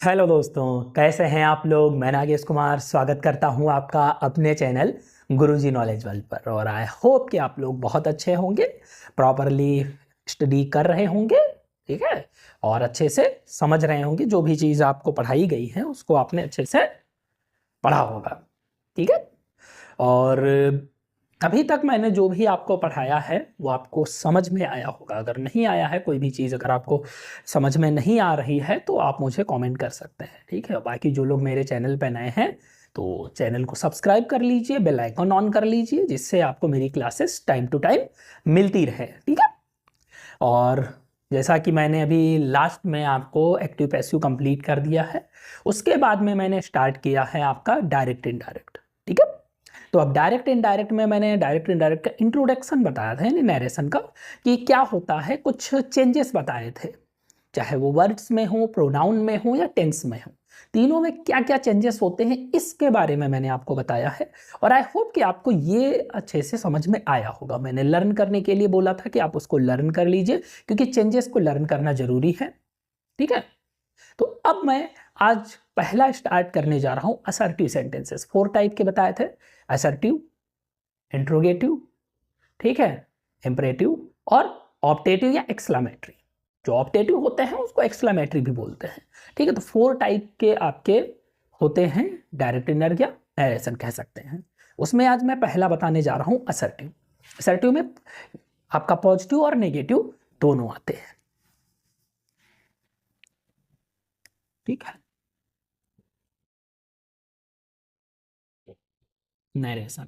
Hello दोस्तों, कैसे हैं आप लोग। मैं नागेश कुमार स्वागत करता हूं आपका अपने चैनल गुरुजी नॉलेज वर्ल्ड पर। और आई होप कि आप लोग बहुत अच्छे होंगे, प्रॉपरली स्टडी कर रहे होंगे, ठीक है, और अच्छे से समझ रहे होंगे। जो भी चीज़ आपको पढ़ाई गई है उसको आपने अच्छे से पढ़ा होगा, ठीक है। और अभी तक मैंने जो भी आपको पढ़ाया है वो आपको समझ में आया होगा। अगर नहीं आया है कोई भी चीज़, अगर आपको समझ में नहीं आ रही है तो आप मुझे कमेंट कर सकते हैं, ठीक है। बाकी जो लोग मेरे चैनल पर नए हैं तो चैनल को सब्सक्राइब कर लीजिए, बेल आइकन ऑन कर लीजिए, जिससे आपको मेरी क्लासेस टाइम टू टाइम मिलती रहे, ठीक है। और जैसा कि मैंने अभी लास्ट में आपको एक्टिव पैसिव कंप्लीट कर दिया है, उसके बाद में मैंने स्टार्ट किया है आपका डायरेक्ट इनडायरेक्ट, ठीक है। तो अब डायरेक्ट इनडायरेक्ट में मैंने डायरेक्ट इनडायरेक्ट का इंट्रोडक्शन बताया था, यानी नरेशन का, कि क्या होता है, कुछ चेंजेस बताए थे, चाहे वो वर्ड्स में हो, प्रोनाउन में हो या टेंस में हो, तीनों में क्या क्या चेंजेस होते हैं इसके बारे में मैंने आपको बताया है। और आई होप कि आपको ये अच्छे से समझ में आया होगा। मैंने लर्न करने के लिए बोला था कि आप उसको लर्न कर लीजिए, क्योंकि चेंजेस को लर्न करना जरूरी है, ठीक है। तो अब मैं आज पहला स्टार्ट करने जा रहा हूं असर्टिव सेंटेंसेस। 4 टाइप के बताए थे, असर्टिव, इंट्रोगेटिव, ठीक है, इंपरेटिव और ऑप्टेटिव या एक्सक्लामेटरी। जो ऑप्टेटिव होते हैं उसको एक्सक्लामेटरी भी बोलते हैं, ठीक है। तो 4 टाइप के आपके होते हैं डायरेक्ट इनडायरेक्ट या नरेशन कह सकते हैं। उसमें आज मैं पहला बताने जा रहा हूं असर्टिव। असर्टिव में आपका पॉजिटिव और नेगेटिव दोनों आते हैं, ठीक है। नरेशन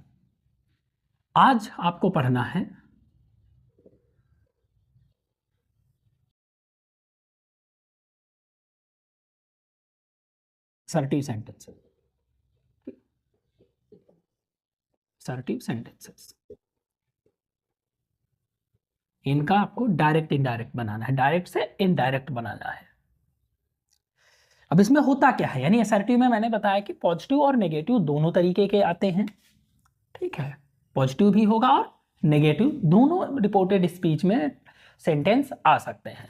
आज आपको पढ़ना है असर्टिव सेंटेंसेस, असर्टिव सेंटेंसेस। इनका आपको डायरेक्ट इनडायरेक्ट बनाना है, डायरेक्ट से इनडायरेक्ट बनाना है। अब इसमें होता क्या है, यानी असर्टिव में मैंने बताया कि पॉजिटिव और नेगेटिव दोनों तरीके के आते हैं, ठीक है। पॉजिटिव भी होगा और नेगेटिव, दोनों रिपोर्टेड स्पीच में सेंटेंस आ सकते हैं।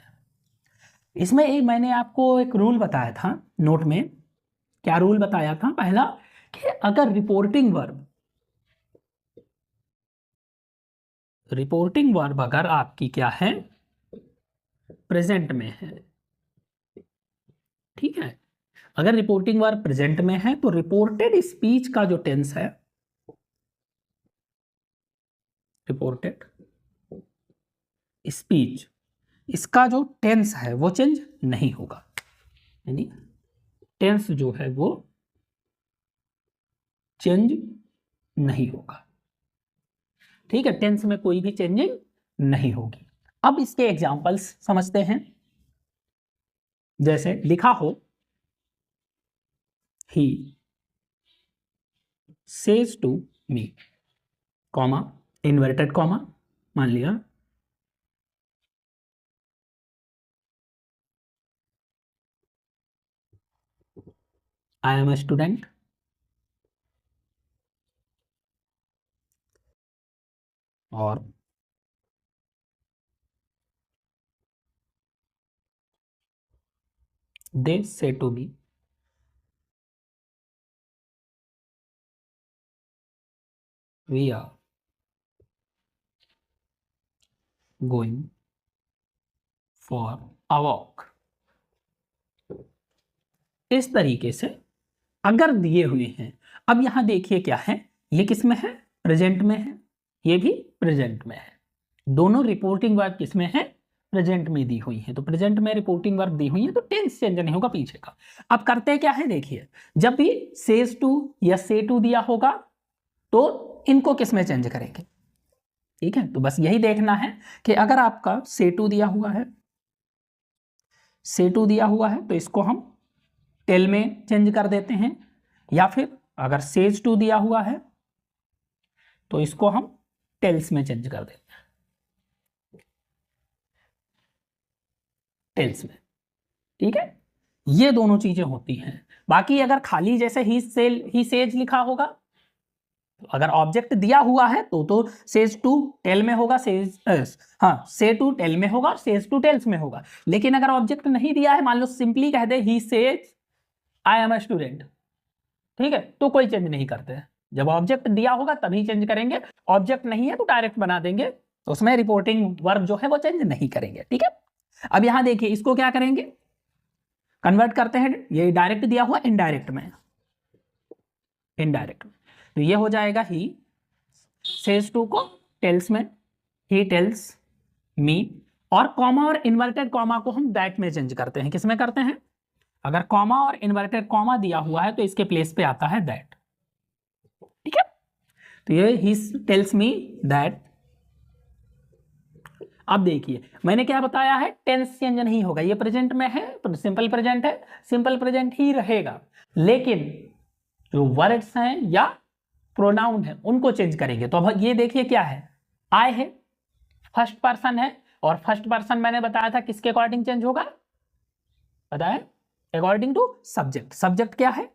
इसमें एक मैंने आपको एक रूल बताया था नोट में। क्या रूल बताया था? पहला कि अगर रिपोर्टिंग वर्ब अगर आपकी क्या है, प्रेजेंट में है, ठीक है। अगर रिपोर्टिंग वर्ब प्रेजेंट में है तो रिपोर्टेड स्पीच का जो टेंस है, रिपोर्टेड स्पीच, इसका जो टेंस है वो चेंज नहीं होगा, यानी टेंस जो है वो चेंज नहीं होगा, ठीक है। टेंस में कोई भी चेंजिंग नहीं होगी। अब इसके एग्जांपल्स समझते हैं। जैसे लिखा हो he says to me, comma, inverted comma, मान लिया आई एम ए स्टूडेंट, और they say to me we are going for a walk. इस तरीके से अगर दिए हुए हैं, अब यहां देखिए क्या है, ये किस में है, प्रेजेंट में है, ये भी प्रेजेंट में है। दोनों रिपोर्टिंग वर्ब किस में है, प्रेजेंट में दी हुई है। तो प्रेजेंट में रिपोर्टिंग वर्ब दी हुई है तो टेंस चेंज नहीं होगा पीछे का। अब करते क्या है, देखिए, जब भी सेज टू या से टू दिया होगा तो इनको किस में चेंज करेंगे, ठीक है। तो बस यही देखना है कि अगर आपका से टू दिया हुआ है, से टू दिया हुआ है तो इसको हम टेल में चेंज कर देते हैं, या फिर अगर सेज टू दिया हुआ है तो इसको हम टेल्स में चेंज कर देते हैं, टेल्स में, ठीक है। ये दोनों चीजें होती हैं। बाकी अगर खाली जैसे ही सेज लिखा होगा, तो अगर ऑब्जेक्ट दिया हुआ है तो सेज टू टेल में होगा, हाँ, से टू टेल में होगा और सेज टू टेल्स में होगा। लेकिन अगर ऑब्जेक्ट नहीं दिया है, मान लो सिंपली कह दे he says I am a student, ठीक है, तो कोई चेंज नहीं करते हैं। जब ऑब्जेक्ट दिया होगा तभी चेंज करेंगे, ऑब्जेक्ट नहीं है तो डायरेक्ट बना देंगे, तो उसमें रिपोर्टिंग वर्ब जो है वो चेंज नहीं करेंगे, ठीक है। अब यहां देखिए इसको क्या करेंगे, कन्वर्ट करते हैं, ये डायरेक्ट दिया हुआ इनडायरेक्ट में, इनडायरेक्ट में, तो ये हो जाएगा ही सेज टू को टेल्स में, ही टेल्स मी, और कॉमा और इन्वर्टेड कॉमा को हम दैट में चेंज करते हैं, किसमें करते हैं, अगर कॉमा और इन्वर्टेड कॉमा दिया हुआ है तो इसके प्लेस पे आता है दैट, ठीक है। तो ये ही टेल्स मी दैट। अब देखिए मैंने क्या बताया है, टेंस चेंज नहीं होगा, ये प्रेजेंट में है तो सिंपल प्रेजेंट है, सिंपल प्रेजेंट ही रहेगा, लेकिन जो वर्ड्स हैं या प्रोनाउन है उनको चेंज करेंगे। तो अब ये देखिए क्या है, आई है, फर्स्ट पर्सन है, और फर्स्ट पर्सन मैंने बताया था किसके अकॉर्डिंग चेंज होगा, बताया, अकॉर्डिंग टू सब्जेक्ट, सब्जेक्ट क्या है,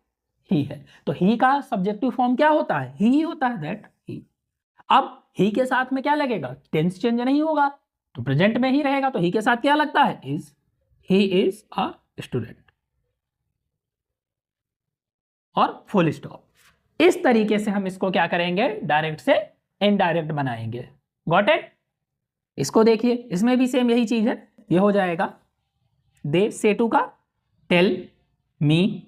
ही है, तो ही का सब्जेक्टिव फॉर्म क्या होता है, ही होता है, दैट ही। अब ही के साथ में क्या लगेगा, टेंस चेंज नहीं होगा तो प्रेजेंट में ही रहेगा, तो ही के साथ क्या लगता है, is, he is a student, और फुल स्टॉप। इस तरीके से हम इसको क्या करेंगे, डायरेक्ट से इनडायरेक्ट बनाएंगे, गॉट इट। इसको देखिए इसमें भी सेम यही चीज है, ये हो जाएगा दे से टू का टेल मी,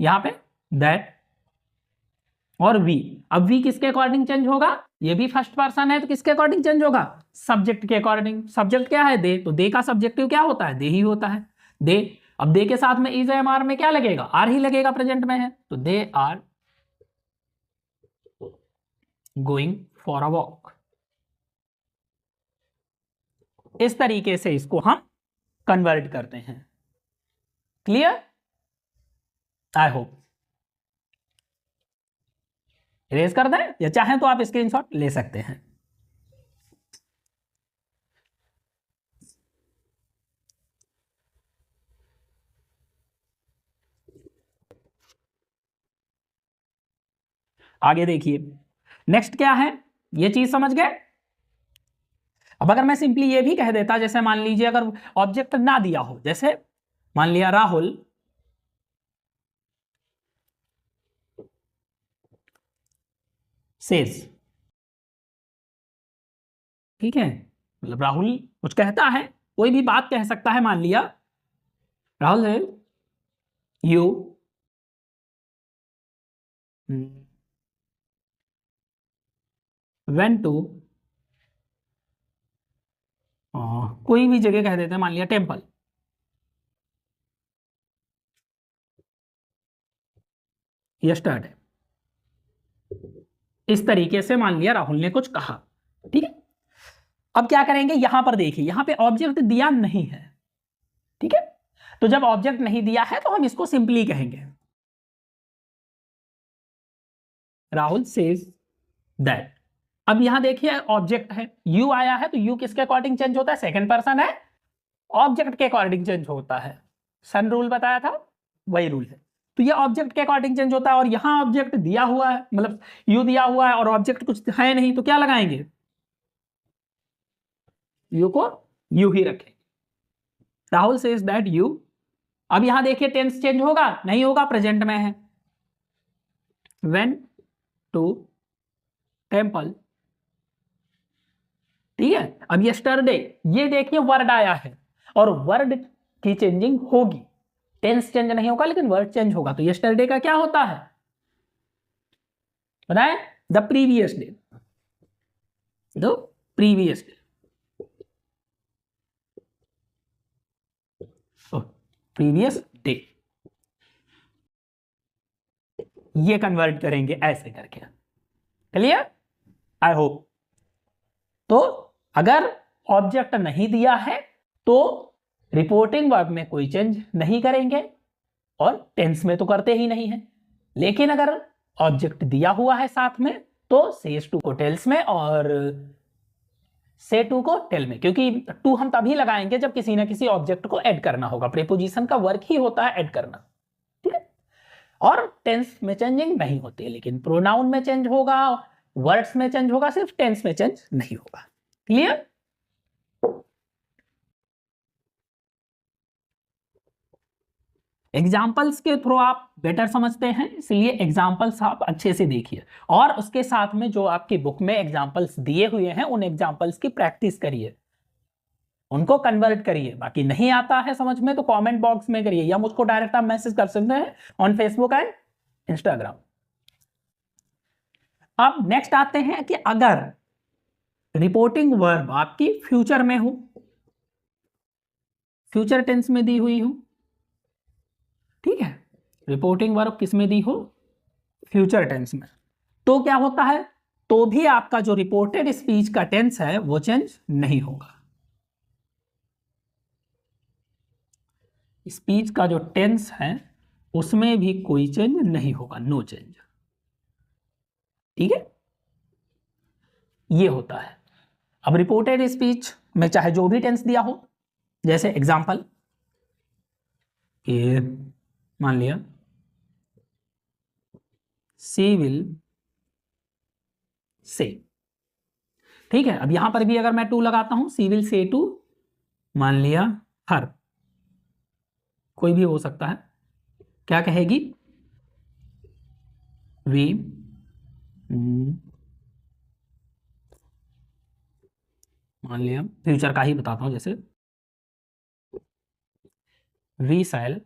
यहां पे दैट, और वी। अब वी किसके अकॉर्डिंग चेंज होगा, ये भी फर्स्ट पर्सन है तो किसके अकॉर्डिंग चेंज होगा, सब्जेक्ट के अकॉर्डिंग। सब्जेक्ट क्या है, दे, तो दे का सब्जेक्टिव क्या होता है, दे ही होता है, दे। अब दे के साथ में इज एम आर में क्या लगेगा, आर ही लगेगा, प्रेजेंट में है, तो they are going for a walk. इस तरीके से इसको हम कन्वर्ट करते हैं, क्लियर, आई होप। इरेज कर दें या चाहें तो आप स्क्रीनशॉट ले सकते हैं। आगे देखिए नेक्स्ट क्या है, ये चीज समझ गए। अब अगर मैं सिंपली ये भी कह देता, जैसे मान लीजिए अगर ऑब्जेक्ट ना दिया हो, जैसे मान लिया राहुल सेज, ठीक है, मतलब राहुल कुछ कहता है, कोई भी बात कह सकता है, मान लिया राहुल है यू वेंट टू, कोई भी जगह कह देते हैं, मान लिया टेम्पल, यस्टरडे। इस तरीके से मान लिया राहुल ने कुछ कहा, ठीक है। अब क्या करेंगे, यहां पर देखिए यहां पे ऑब्जेक्ट दिया नहीं है, ठीक है, तो जब ऑब्जेक्ट नहीं दिया है तो हम इसको सिंपली कहेंगे राहुल सेज दैट। अब यहां देखिए ऑब्जेक्ट है, यू आया है, तो यू किसके अकॉर्डिंग चेंज होता है, सेकंड पर्सन है, ऑब्जेक्ट के अकॉर्डिंग चेंज होता है, सन रूल बताया था वही रूल है, तो ये ऑब्जेक्ट के अकॉर्डिंग चेंज होता है। और यहां ऑब्जेक्ट दिया हुआ है, मतलब यू दिया हुआ है और ऑब्जेक्ट कुछ है नहीं, तो क्या लगाएंगे, यू को यू ही रखेंगे, राहुल सेज दैट यू। अब यहां देखिए टेंस चेंज होगा, नहीं होगा, प्रेजेंट में है, वेन टू टेम्पल, ठीक है। अब यस्टरडे, ये देखिए वर्ड आया है और वर्ड की चेंजिंग होगी, टेंस चेंज नहीं होगा लेकिन वर्ड चेंज होगा, तो यस्टरडे का क्या होता है, बताएं, the previous day, the previous day, previous day, ये कन्वर्ट करेंगे ऐसे करके, क्लियर, आई होप। तो अगर ऑब्जेक्ट नहीं दिया है तो रिपोर्टिंग वर्ब में कोई चेंज नहीं करेंगे और टेंस में तो करते ही नहीं है, लेकिन अगर ऑब्जेक्ट दिया हुआ है साथ में तो सेज टू को टेल्स में और से टू को टेल में, क्योंकि टू हम तभी लगाएंगे जब किसी ना किसी ऑब्जेक्ट को ऐड करना होगा, प्रीपोजिशन का वर्क ही होता है ऐड करना, ठीक है। और टेंस में चेंजिंग नहीं होती, लेकिन प्रोनाउन में चेंज होगा, वर्ड्स में चेंज होगा, सिर्फ टेंस में चेंज नहीं होगा, क्लियर। एग्जाम्पल्स के थ्रू आप बेटर समझते हैं, इसलिए एग्जाम्पल्स आप अच्छे से देखिए और उसके साथ में जो आपकी बुक में एग्जाम्पल्स दिए हुए हैं उन एग्जाम्पल्स की प्रैक्टिस करिए, उनको कन्वर्ट करिए। बाकी नहीं आता है समझ में तो कमेंट बॉक्स में करिए या मुझको डायरेक्ट आप मैसेज कर सकते हैं ऑन फेसबुक एंड इंस्टाग्राम। अब नेक्स्ट आते हैं कि अगर रिपोर्टिंग वर्ब आपकी फ्यूचर में हो, फ्यूचर टेंस में दी हुई हो, ठीक है, रिपोर्टिंग वर्ब किस में दी हो, फ्यूचर टेंस में, तो क्या होता है, तो भी आपका जो रिपोर्टेड स्पीच का टेंस है वो चेंज नहीं होगा। स्पीच का जो टेंस है उसमें भी कोई चेंज नहीं होगा, नो चेंज, ठीक है, ये होता है। अब रिपोर्टेड स्पीच में चाहे जो भी टेंस दिया हो, जैसे एग्जांपल ये मान लिया सी विल से, ठीक है। अब यहां पर भी अगर मैं टू लगाता हूं, सी विल से टू, मान लिया हर, कोई भी हो सकता है, क्या कहेगी, वी मान लिया फ्यूचर का ही बताता हूं, जैसे we shall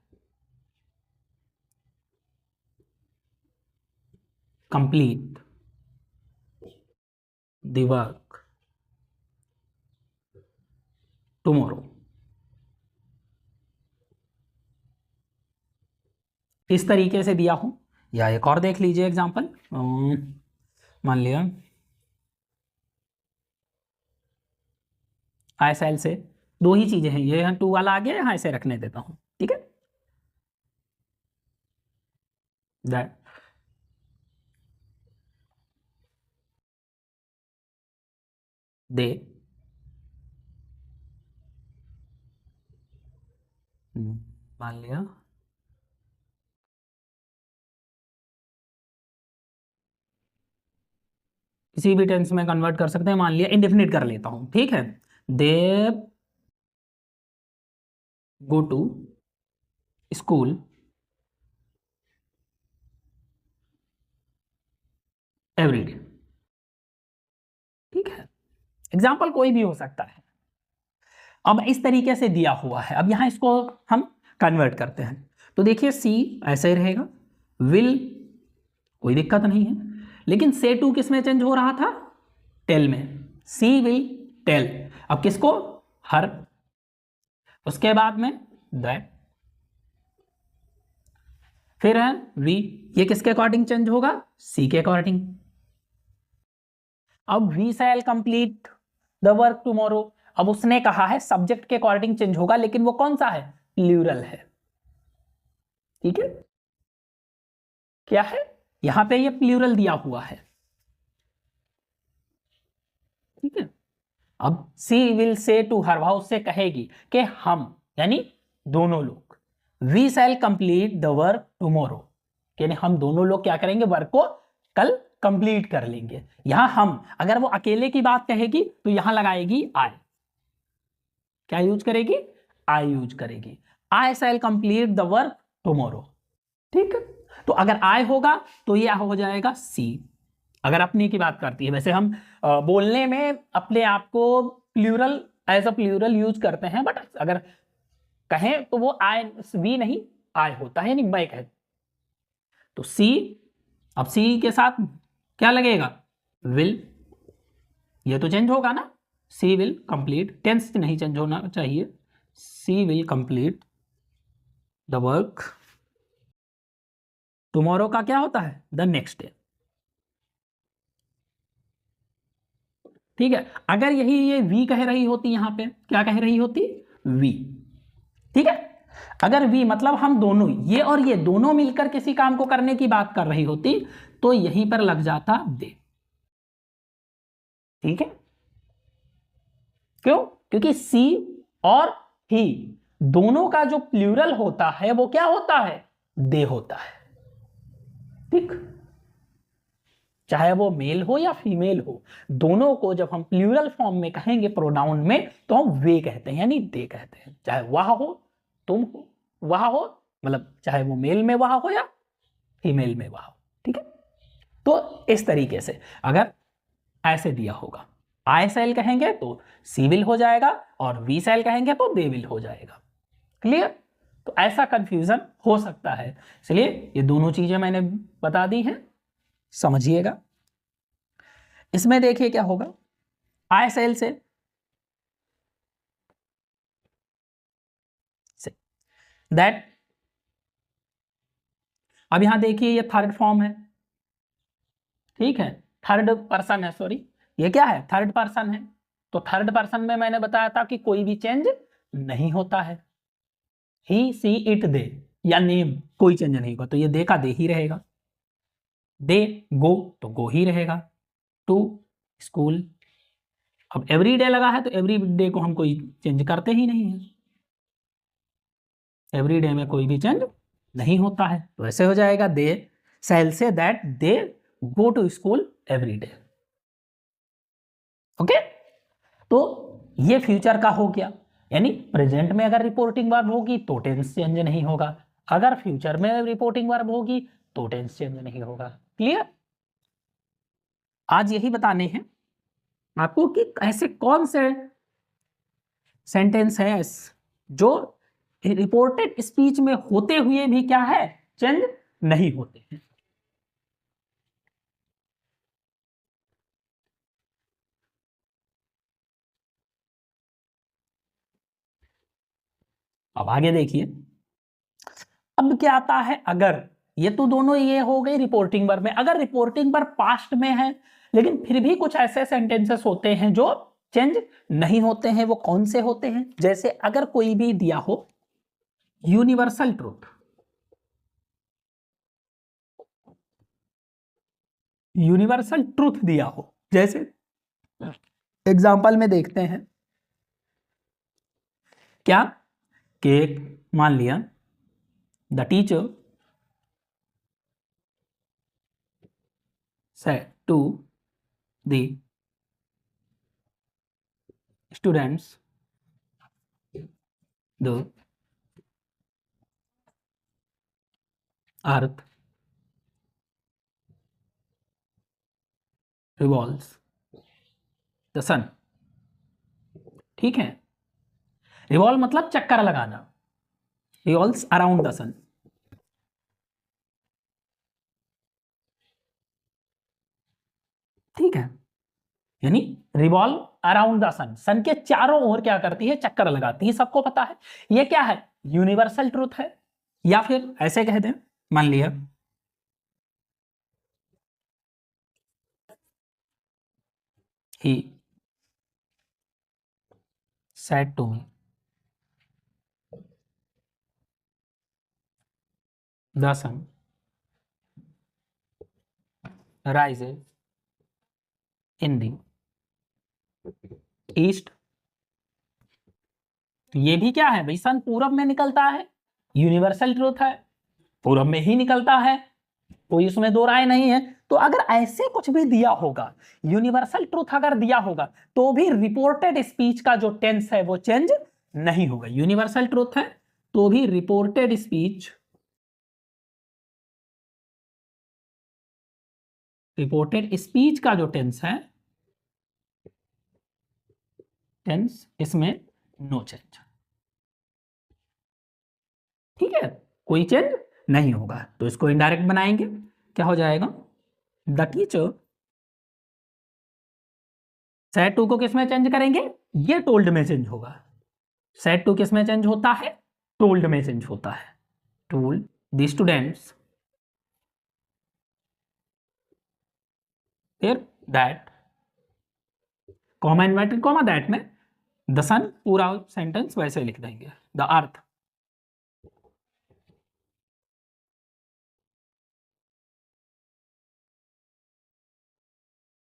complete the work tomorrow. इस तरीके से दिया हूं, या एक और देख लीजिए एग्जांपल, मान लिया आई शैल से, दो ही चीजें हैं, ये टू वाला आ गया, यहां इसे रखने देता हूं, ठीक है, दैट दे मान लिया किसी भी टेंस में कन्वर्ट कर सकते हैं, मान लिया इंडेफिनिट कर लेता हूं, ठीक है, they go to school every day, ठीक है, एग्जाम्पल कोई भी हो सकता है। अब इस तरीके से दिया हुआ है, अब यहां इसको हम कन्वर्ट करते हैं, तो देखिए सी ऐसा ही रहेगा, विल कोई दिक्कत नहीं है, लेकिन से टू किस में चेंज हो रहा था, टेल में, सी विल टेल, अब किसको, हर, उसके बाद में दैट, फिर है वी, ये किसके अकॉर्डिंग चेंज होगा, सी के अकॉर्डिंग। अब we shall complete the work tomorrow, अब उसने कहा है सब्जेक्ट के अकॉर्डिंग चेंज होगा, लेकिन वो कौन सा है, प्लूरल है, ठीक है, क्या है, यहां पे ये प्लूरल दिया हुआ है, ठीक है। अब सी विल से टू हर, वह उससे कहेगी कि हम, यानी दोनों लोग, we shall complete the work tomorrow, यानी हम दोनों लोग क्या करेंगे, वर्क को कल कंप्लीट कर लेंगे। यहां हम, अगर वो अकेले की बात कहेगी तो यहां लगाएगी आई, क्या यूज करेगी, आई यूज करेगी, आई शैल कंप्लीट द वर्क टुमारो, ठीक है। तो अगर आई होगा तो यह हो जाएगा सी, अगर अपनी की बात करती है। वैसे हम बोलने में अपने आप को plural, as a plural use करते हैं, बट अगर कहें तो वो आई, वी नहीं आई होता है, यानी मैं कह, तो सी, अब सी के साथ क्या लगेगा, विल, ये तो चेंज होगा ना, सी विल कंप्लीट, टेंस नहीं चेंज होना चाहिए, she will complete the work tomorrow का क्या होता है, द नेक्स्ट डे, ठीक है। अगर यही ये वी कह रही होती, यहां पे क्या कह रही होती, वी, ठीक है, अगर वी मतलब हम दोनों, ये और ये दोनों मिलकर किसी काम को करने की बात कर रही होती, तो यहीं पर लग जाता दे, ठीक है, क्यों, क्योंकि सी और ही दोनों का जो प्लूरल होता है वो क्या होता है, दे होता है, ठीक, चाहे वो मेल हो या फीमेल हो, दोनों को जब हम प्लूरल फॉर्म में कहेंगे प्रोनाउन में, तो हम वे कहते हैं, यानी दे कहते हैं, चाहे वह हो, तुम हो, वह हो, मतलब चाहे वो मेल में वहा हो या फीमेल में वहा हो, ठीक है। तो इस तरीके से अगर ऐसे दिया होगा, आई सेल कहेंगे तो सी विल हो जाएगा और वी सेल कहेंगे तो दे विल हो जाएगा। क्लियर? तो ऐसा कंफ्यूजन हो सकता है, इसलिए ये दोनों चीजें मैंने बता दी हैं, समझिएगा। इसमें देखिए क्या होगा, आई सेल से दैट, अब यहां देखिए ये थर्ड फॉर्म है, ठीक है, थर्ड पर्सन है, सॉरी ये क्या है, थर्ड पर्सन है। तो थर्ड पर्सन में मैंने बताया था कि कोई भी चेंज नहीं होता है, ही सी इट दे या नेम कोई चेंज नहीं होगा, तो ये दे का दे ही रहेगा, दे गो तो गो ही रहेगा, टू स्कूल। अब एवरी डे लगा है तो एवरी डे को हम कोई चेंज करते ही नहीं है, एवरी डे में कोई भी चेंज नहीं होता है, तो ऐसे हो जाएगा they sell say that they go to school every day. Okay, तो ये फ्यूचर का हो गया, यानी प्रेजेंट में अगर रिपोर्टिंग वर्ब होगी तो टेंस चेंज नहीं होगा, अगर फ्यूचर में रिपोर्टिंग वर्ब होगी तो टेंस चेंज नहीं होगा। क्लियर? आज यही बताने हैं आपको कि ऐसे कौन से सेंटेंस है जो रिपोर्टेड स्पीच में होते हुए भी क्या है, चेंज नहीं होते हैं। अब आगे देखिए, अब क्या आता है, अगर ये तो दोनों ये हो गई रिपोर्टिंग वर्ब में, अगर रिपोर्टिंग वर्ब पास्ट में है लेकिन फिर भी कुछ ऐसे सेंटेंसेस होते हैं जो चेंज नहीं होते हैं, वो कौन से होते हैं, जैसे अगर कोई भी दिया हो यूनिवर्सल ट्रूथ, यूनिवर्सल ट्रूथ दिया हो, जैसे एग्जाम्पल में देखते हैं क्या, कि मान लिया the teacher said to the students the earth revolves the sun। ठीक है, रिवॉल्व मतलब चक्कर लगाना, रिवॉल्व्स अराउंड द सन। ठीक है, यानी रिवॉल्व अराउंड द सन, सन के चारों ओर क्या करती है, चक्कर लगाती है, सबको पता है। ये क्या है, यूनिवर्सल ट्रूथ है। या फिर ऐसे कह दें, मान लिया ही said to me the sun rises in the east। तो ये भी क्या है भाई, सन पूरब में निकलता है, यूनिवर्सल ट्रूथ है, पूरब में ही निकलता है, कोई उसमें दो राय नहीं है। तो अगर ऐसे कुछ भी दिया होगा, यूनिवर्सल ट्रूथ अगर दिया होगा, तो भी रिपोर्टेड स्पीच का जो टेंस है वो चेंज नहीं होगा। यूनिवर्सल ट्रूथ है तो भी रिपोर्टेड स्पीच, रिपोर्टेड स्पीच का जो टेंस है, टेंस इसमें नो चेंज। ठीक है, कोई चेंज नहीं होगा, तो इसको इनडायरेक्ट बनाएंगे, क्या हो जाएगा, द टीचर सेड टू को किस में चेंज करेंगे, ये टोल्ड में चेंज होगा। सेड टू किस में चेंज होता है, टोल्ड में चेंज होता है, told the students there that, comma inverted comma that में द सन, पूरा सेंटेंस वैसे लिख देंगे, the earth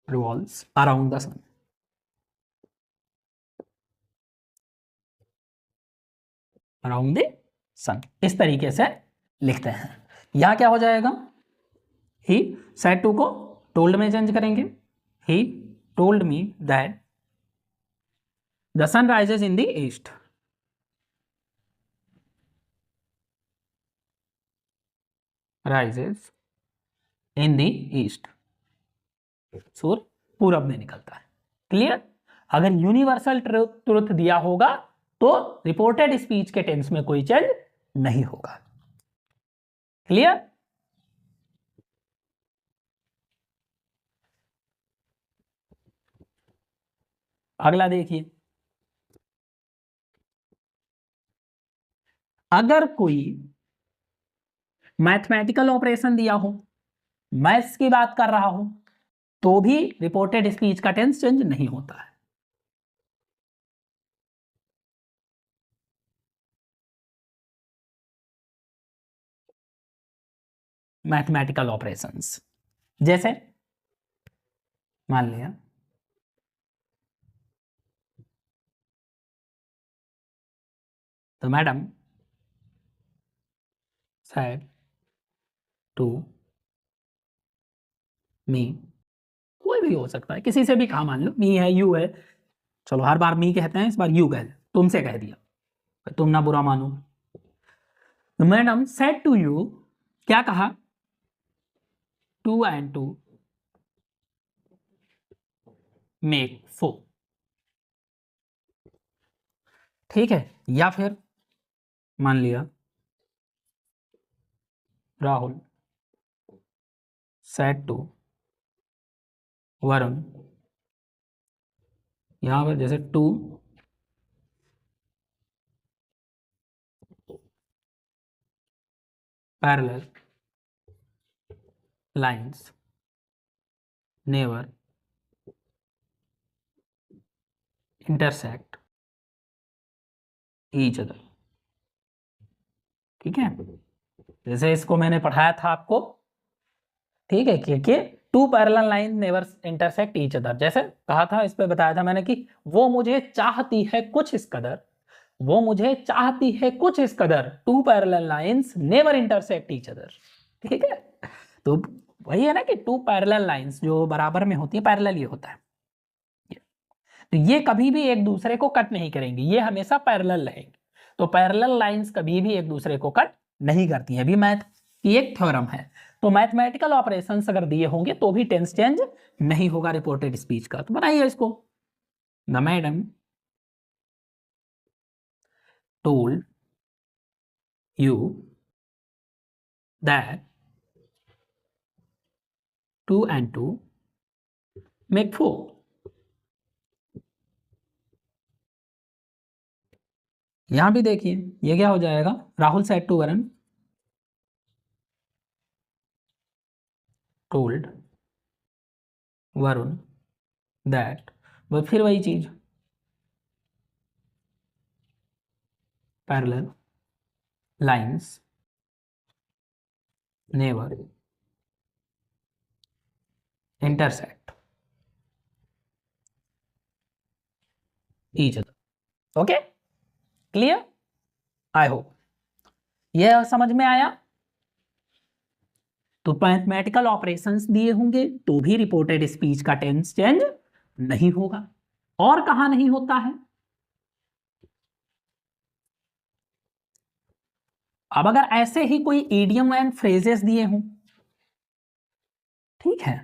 revolves around the sun। Around the sun, इस तरीके से लिखते हैं। यहां क्या हो जाएगा, ही सेड टू को टोल्ड में चेंज करेंगे, he told me that the sun rises in the east. Rises in the east, सूर्य पूरब में निकलता है। क्लियर? अगर यूनिवर्सल ट्रुथ दिया होगा तो रिपोर्टेड स्पीच के टेंस में कोई चेंज नहीं होगा। क्लियर? अगला देखिए, अगर कोई मैथमेटिकल ऑपरेशन दिया हो, मैथ्स की बात कर रहा हो, तो भी रिपोर्टेड स्पीच का टेंस चेंज नहीं होता है। मैथमेटिकल ऑपरेशंस जैसे मान लिया तो मैडम said to me, कोई भी हो सकता है, किसी से भी कहा, मान लो मी है, यू है, चलो हर बार मी कहते हैं, इस बार यू कह दे, तुमसे कह दिया, तुम ना बुरा मानो। तो मैडम सेड टू यू, क्या कहा? 2 and 2 मेक 4। ठीक है? या फिर मान लिया राहुल सेड टू वरुण, यहां पर जैसे 2 parallel lines never intersect each other. ठीक है? जैसे इसको मैंने पढ़ाया था आपको, ठीक है, क्योंकि 2 parallel line never intersect each other, जैसे कहा था, इस पे बताया था मैंने कि वो मुझे चाहती है कुछ इस कदर, वो मुझे चाहती है कुछ इस कदर, 2 parallel lines never intersect each other. ठीक है? तो वही है ना कि 2 पैरेलल लाइंस जो बराबर में होती है, पैरेलल ये होता है, तो ये कभी भी एक दूसरे को कट नहीं करेंगे, ये हमेशा पैरेलल रहेंगे। तो पैरेलल लाइंस कभी भी एक दूसरे को कट नहीं करती हैं, अभी मैथ की एक थ्योरम है। तो मैथमेटिकल ऑपरेशंस अगर दिए होंगे तो भी टेंस चेंज नहीं होगा रिपोर्टेड स्पीच का। तो बनाइए इसको, the madam told you that 2 and 2 make 4। यहां भी देखिए, ये क्या हो जाएगा? Rahul said to Varun told Varun that, वो फिर वही चीज, parallel lines never intersect each other. Okay? Clear? I hope यह समझ में आया। तो मैथमेटिकल ऑपरेशंस दिए होंगे तो भी रिपोर्टेड स्पीच का टेंस चेंज नहीं होगा। और कहां नहीं होता है? अब अगर ऐसे ही कोई इडियम एंड फ्रेजेस दिए हों, ठीक है,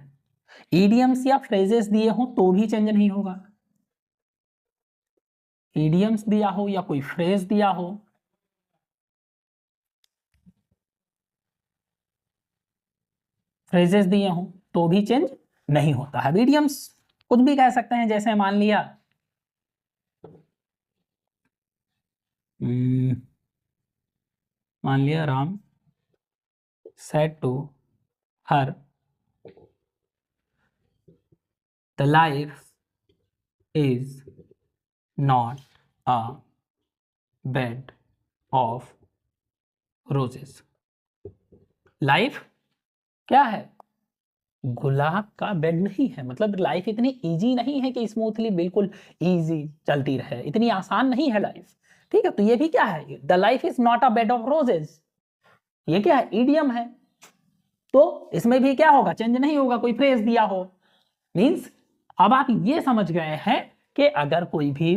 इडियम्स या फ्रेजेस दिए हों तो भी चेंज नहीं होगा। इडियम्स दिया हो या कोई फ्रेज दिया हो, फ्रेजेस दिए हों तो भी चेंज नहीं होता है। इडियम्स कुछ भी कह सकते हैं, जैसे मान लिया Ram said to her the life is not a bed of roses। Life क्या है? गुलाब का बेड नहीं है, मतलब लाइफ इतनी इजी नहीं है कि स्मूथली बिल्कुल इजी चलती रहे, इतनी आसान नहीं है लाइफ। ठीक है? तो ये भी क्या है? The life is not a bed of roses, ये क्या है? इडियम है। तो इसमें भी क्या होगा? चेंज नहीं होगा, कोई फ्रेज दिया हो। मींस अब आप ये समझ गए हैं कि अगर कोई भी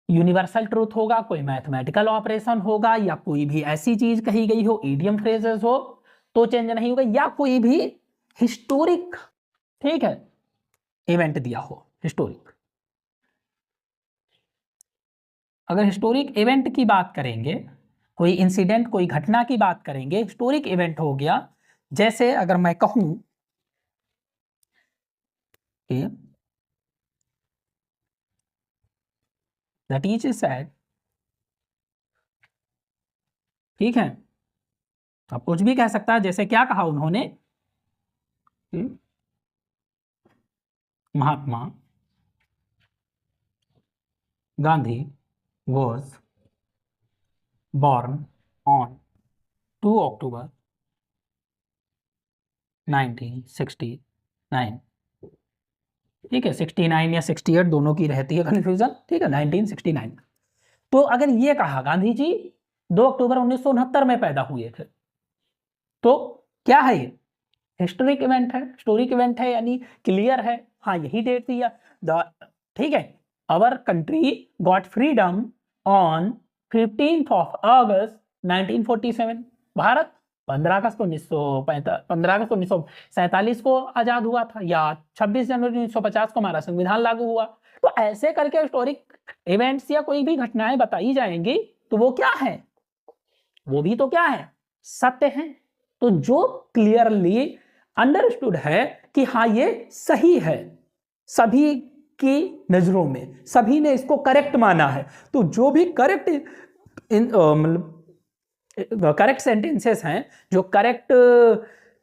यूनिवर्सल ट्रूथ होगा, कोई मैथमेटिकल ऑपरेशन होगा, या कोई भी ऐसी चीज कही गई हो, इडियम फ्रेजेस हो, तो चेंज नहीं होगा, या कोई भी हिस्टोरिक, ठीक है, इवेंट दिया हो, हिस्टोरिक। अगर हिस्टोरिक इवेंट की बात करेंगे, कोई इंसिडेंट, कोई घटना की बात करेंगे, हिस्टोरिक इवेंट हो गया, जैसे अगर मैं कहूं कि दैट इज सैड, ठीक है, अब कुछ भी कह सकता है, जैसे क्या कहा उन्होंने, Mahatma Gandhi was born on 2 अक्टूबर 1969, ठीक है, 69 या 68 दोनों की रहती है कंफ्यूजन, ठीक है, 1969। तो अगर ये कहा गांधी जी 2 अक्टूबर 1969 में पैदा हुए थे, तो क्या है ये? हिस्टोरिक इवेंट है, हिस्टोरिक इवेंट है, यानी क्लियर है, हाँ यही डेट दिया, ठीक है। Our country got freedom on 15 अगस्त 1947, भारत 15 अगस्त 1947 को आजाद हुआ था, या 26 जनवरी 1950 को हमारा संविधान लागू हुआ। तो ऐसे करके हिस्टोरिक इवेंट्स या कोई भी घटनाएं बताई जाएंगी, तो वो क्या है, वो भी तो क्या है, सत्य है। तो जो क्लियरली अंडरस्टूड है कि हाँ ये सही है, सभी की नजरों में सभी ने इसको करेक्ट माना है, तो जो भी करेक्ट करेक्ट सेंटेंसेस हैं, जो करेक्ट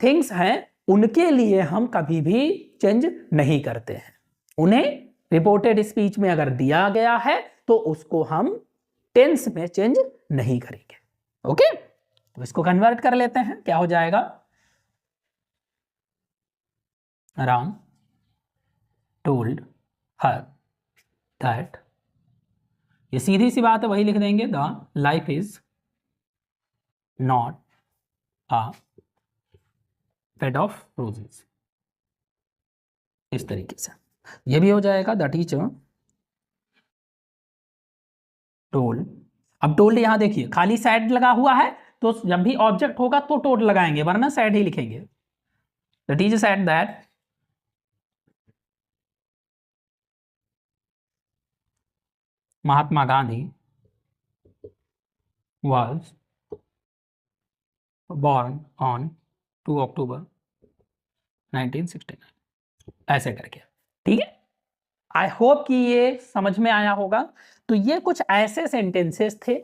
थिंग्स हैं, उनके लिए हम कभी भी चेंज नहीं करते हैं। उन्हें रिपोर्टेड स्पीच में अगर दिया गया है तो उसको हम टेंस में चेंज नहीं करेंगे। ओके, तो इसको कन्वर्ट कर लेते हैं, क्या हो जाएगा, राम टोल्ड हर दैट, ये सीधी सी बात है, वही लिख देंगे, the life is not a bed of roses, इस तरीके से ये भी हो जाएगा। द टीचर टोल्ड, अब टोल्ड यहां देखिए खाली सैड लगा हुआ है, तो जब भी ऑब्जेक्ट होगा तो टोल्ड लगाएंगे, वरना सैड ही लिखेंगे। The teacher said that Mahatma Gandhi was born on 2 अक्टूबर 1969, ऐसे करके, ठीक है। आई होप कि ये समझ में आया होगा। तो ये कुछ ऐसे सेंटेंसेस थे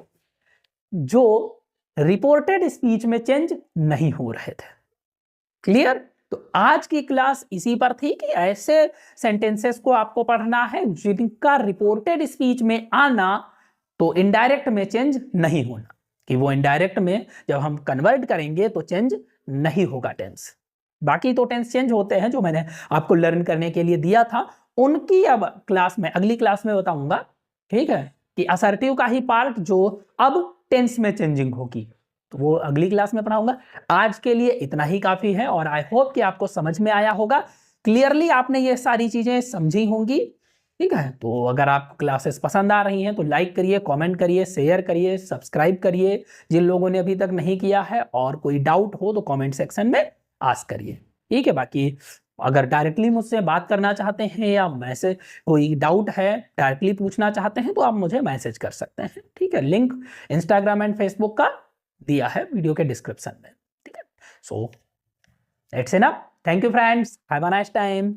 जो रिपोर्टेड स्पीच में चेंज नहीं हो रहे थे। क्लियर? तो आज की क्लास इसी पर थी कि ऐसे सेंटेंसेस को आपको पढ़ना है जिनका रिपोर्टेड स्पीच में आना तो इनडायरेक्ट में चेंज नहीं होना, कि वो इनडायरेक्ट में जब हम कन्वर्ट करेंगे तो चेंज नहीं होगा टेंस। बाकी तो टेंस चेंज होते हैं जो मैंने आपको लर्न करने के लिए दिया था, उनकी अब क्लास में, अगली क्लास में बताऊंगा, ठीक है, कि असर्टिव का ही पार्ट जो अब टेंस में चेंजिंग होगी, तो वो अगली क्लास में पढ़ाऊंगा। आज के लिए इतना ही काफी है, और आई होप कि आपको समझ में आया होगा, क्लियरली आपने ये सारी चीजें समझी होंगी, ठीक है। तो अगर आपको क्लासेस पसंद आ रही हैं तो लाइक करिए, कमेंट करिए, शेयर करिए, सब्सक्राइब करिए जिन लोगों ने अभी तक नहीं किया है, और कोई डाउट हो तो कमेंट सेक्शन में आस्क करिए, ठीक है। बाकी अगर डायरेक्टली मुझसे बात करना चाहते हैं या मैसेज, कोई डाउट है डायरेक्टली पूछना चाहते हैं, तो आप मुझे मैसेज कर सकते हैं, ठीक है। लिंक इंस्टाग्राम एंड फेसबुक का दिया है वीडियो के डिस्क्रिप्शन में, ठीक है। So it's enough, thank you friends, have a nice time.